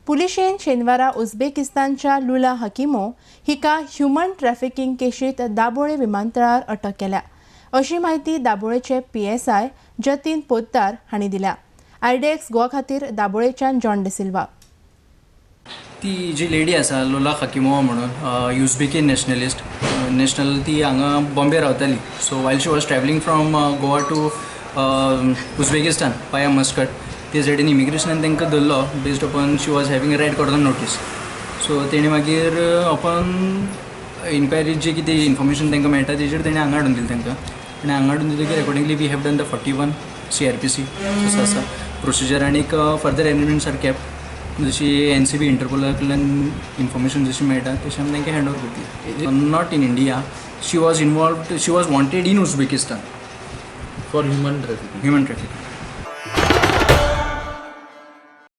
पुलिशेन शेनवारा उझबेकिस्तानच्या लुला हकिमो हिका human trafficking केशीत Dabole विमानतळार अटक केल्या अशी माहिती दाबोळेचे PSI जतीन पोद्दार हांणी दिल्या. IDX गोवा खातीर दाबोळेच्यान जॉन डिसिल्वा. ती जी लेडी आसा लुला हकिमोवा म्हणून युझबेकियन नॅशनल ती हांगा बॉम्बे रावताली. So while she was travelling from Goa to Uzbekistan via Muscat. ते सायडीन इमिग्रेशनान तांकां धरलो based upon she was having red cordon notice. So तेणी मागीर अपॉन इन्क्वायरी जी कितें इन्फॉर्मेशन तांकां मेळटा तेजेर तेणी हांगा हाडून दिली तांकां. आनी हांगा हाडून दितकीर accordingly we have done the 41 CRPC तसो आसा प्रोसिजर. आनीक फर्दर एरेंजमेंट्स आर केप्ट जशी NCB इंटरपोला कडल्यान इन्फॉर्मेशन जशी मेळटा तशी आमी तांकां हँड ओवर करतली. Not in India. She was wanted in Uzbekistan for human trafficking. Human trafficking.